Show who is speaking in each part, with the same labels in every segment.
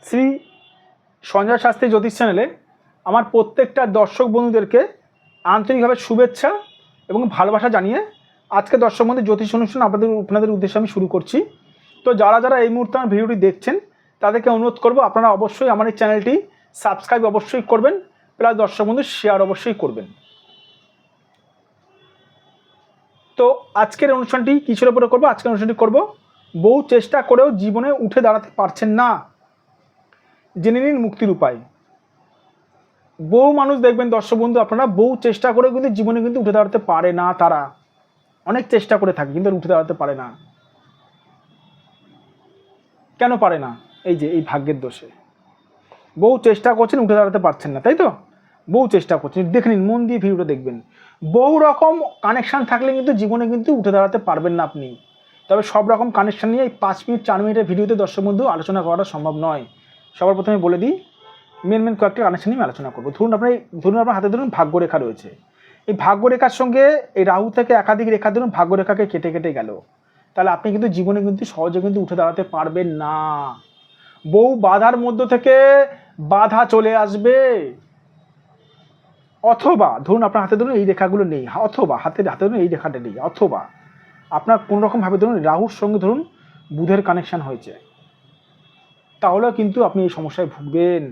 Speaker 1: শ্রী সঞ্জয় শাস্ত্রী জ্যোতিষ চ্যানেলে আমার প্রত্যেকটা দর্শক বন্ধুদেরকে আন্তরিকভাবে শুভেচ্ছা এবং ভালোবাসা জানিয়ে আজকে দর্শক বন্ধু জ্যোতিষ অনুষ্ঠান আপনাদের উদ্দেশ্যে আমি শুরু করছি। তো যারা এই মুহূর্তে আমার ভিডিওটি দেখছেন তাদেরকে অনুরোধ করব, আপনারা অবশ্যই আমার এই চ্যানেলটি সাবস্ক্রাইব অবশ্যই করবেন, প্লাস দর্শক বন্ধু শেয়ার অবশ্যই করবেন। তো আজকের অনুষ্ঠানটি কিসের উপরে করবো? আজকের অনুষ্ঠানটি করব বহু চেষ্টা করেও জীবনে উঠে দাঁড়াতে পারছেন না, জেনে নিন মুক্তির উপায়। বহু মানুষ দেখবেন দর্শক বন্ধু, আপনারা বহু চেষ্টা করেও কিন্তু জীবনে কিন্তু উঠে দাঁড়াতে পারে না। তারা অনেক চেষ্টা করে থাকে কিন্তু উঠে দাঁড়াতে পারে না। কেন পারে না? এই ভাগ্যের দোষে। বহু চেষ্টা করছেন, উঠে দাঁড়াতে পারছেন না, তাই তো? বহু চেষ্টা করছেন, দেখে নিন, মন দিয়ে ভিডিওটা দেখবেন। বহু রকম কানেকশান থাকলে কিন্তু জীবনে কিন্তু উঠে দাঁড়াতে পারবেন না আপনি। তবে সব রকম কানেকশান নিয়ে এই 5 মিনিট 4 মিনিটের ভিডিওতে দর্শক বন্ধু আলোচনা করাটা সম্ভব নয়। সবার প্রথমে বলে দিই, মেন কয়েকটা কানেকশান নিয়ে আলোচনা করবো। ধরুন আপনার হাতে ধরুন ভাগ্যরেখা রয়েছে। এই ভাগ্যরেখার সঙ্গে এই রাহু থেকে একাধিক রেখা ধরুন ভাগ্যরেখাকে কেটে কেটে গেল, তাহলে আপনি কিন্তু জীবনে কিন্তু সহজে কিন্তু উঠে দাঁড়াতে পারবেন না। বহু বাধার মধ্য থেকে বাধা চলে আসবে। অথবা ধরুন আপনার হাতে ধরুন এই রেখাগুলো নেই, অথবা হাতে ধরুন এই রেখাটা নেই, অথবা আপনার কোনোরকমভাবে ধরুন রাহুর সঙ্গে ধরুন বুধের কানেকশান হয়েছে, তাহলেও কিন্তু আপনি এই সমস্যায় ভুগবেন।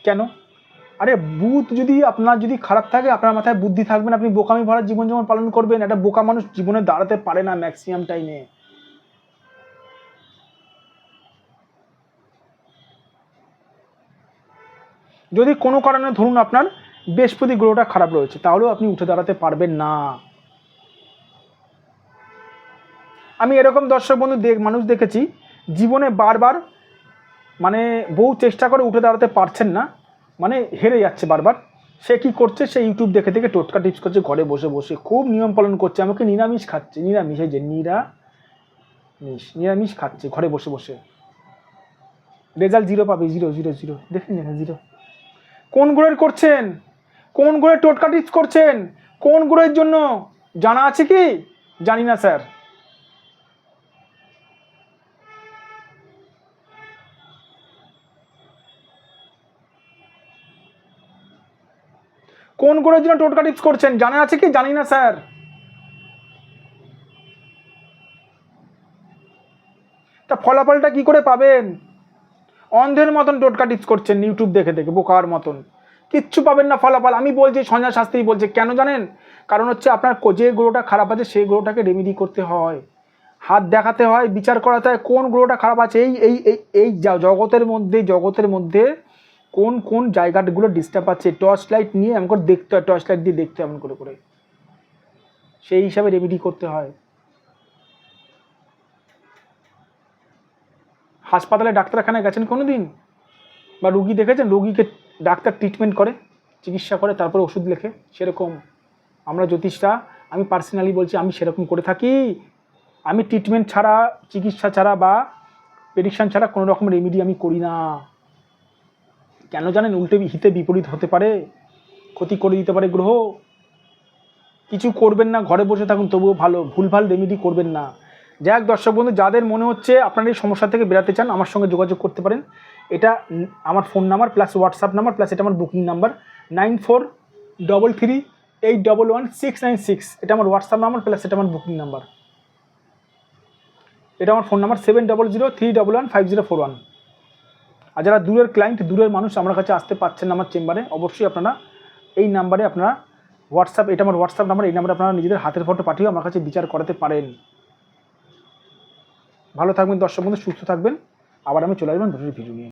Speaker 1: কেন? আরে বুধ যদি আপনার যদি খারাপ থাকে, আপনার মাথায় বুদ্ধি থাকবে না, আপনি বোকামি ভরা জীবনযাপন পালন করবেন। একটা বোকা মানুষ জীবনে দাঁড়াতে পারে না ম্যাক্সিমাম টাইমে। যদি কোনো কারণে ধরুন আপনার বৃহস্পতি গ্রহটা খারাপ রয়েছে, তাহলেও আপনি উঠে দাঁড়াতে পারবেন না। আমি এরকম দর্শক বন্ধু মানুষ দেখেছি জীবনে বারবার মানে বহু চেষ্টা করে উঠে দাঁড়াতে পারছেন না, মানে হেরে যাচ্ছে বারবার। সে কি করছে? সে ইউটিউব দেখে দেখে টোটকা টিপস করছে, ঘরে বসে বসে খুব নিয়ম পালন করছে। আমাকে নিরামিষ খাচ্ছে, নিরামিষ, এই যে নিরামিষ খাচ্ছে ঘরে বসে বসে। রেজাল্ট 0 পাবে, 0 0 0। দেখেন 0। কোন গ্রহের করছেন? কোন গ্রহের টোটকা টিপস করছেন? কোন গ্রহের জন্য জানা আছে কি? জানি না স্যার। কোন গ্রহের জন্য টোটকা টিপস করছেন জানা আছে কি? জানি না স্যার। তা ফলাফলটা কি করে পাবেন? অন্ধের মতন টোটকা টিপস করছেন ইউটিউব দেখে দেখে, বোকার মতন। কিচ্ছু পাবেন না ফলাফল। আমি বলছি, সঞ্জয় শাস্ত্রী বলছে। কেন জানেন? কারণ হচ্ছে আপনার যে গ্রহটা খারাপ আছে সেই গ্রহটাকে রেমেডি করতে হয়, হাত দেখাতে হয়, বিচার করাতে হয় কোন গ্রহটা খারাপ আছে। এই জগতের মধ্যে কোন কোন জায়গাগুলো ডিস্টার্ব আছে, টর্চ লাইট নিয়ে এমন করে দেখতে হয়, টর্চ লাইট দিয়ে দেখতে হয় এমন করে করে, সেই হিসাবে রেমেডি করতে হয়। হাসপাতালে ডাক্তারখানায় গেছেন কোনো দিন? বা রুগী দেখেছেন? রুগীকে ডাক্তার ট্রিটমেন্ট করে, চিকিৎসা করে, তারপরে ওষুধ লেখে। সেরকম আমরা জ্যোতিষরা, আমি পার্সোনালি বলছি, আমি সেরকম করে থাকি। আমি ট্রিটমেন্ট ছাড়া, চিকিৎসা ছাড়া বা প্রেডিকশান ছাড়া কোনো রকম রেমেডি আমি করি না। কেন জানেন? উল্টে হিতে বিপরীত হতে পারে, ক্ষতি করে দিতে পারে গ্রহ। কিছু করবেন না, ঘরে বসে থাকুন, তবুও ভালো। ভুলভাল রেমেডি করবেন না। যাই হোক দর্শক বন্ধু, যাদের মনে হচ্ছে আপনারা এই সমস্যা থেকে বেরাতে চান, আমার সঙ্গে যোগাযোগ করতে পারেন। এটা আমার phone number plus WhatsApp number plus এটা আমার বুকিং নাম্বার 9433811696। এটা আমার হোয়াটসঅ্যাপ নাম্বার প্লাস এটা আমার বুকিং নাম্বার। এটা আমার ফোন নাম্বার 7003115041। আর যারা দূরের ক্লায়েন্ট, দূরের মানুষ আমার কাছে আসতে পারছেন না আমার চেম্বারে, অবশ্যই আপনারা এই নাম্বারে আপনারা হোয়াটসঅ্যাপ, এটা আমার হোয়াটসঅ্যাপ নাম্বার, এই নাম্বারে আপনারা নিজেদের হাতের ফটো পাঠিয়ে আমার কাছে বিচার করাতে পারেন। ভালো থাকবেন দর্শক বন্ধু, সুস্থ থাকবেন। আবার আমি চলে আসবেন নতুন ভিডিও নিয়ে।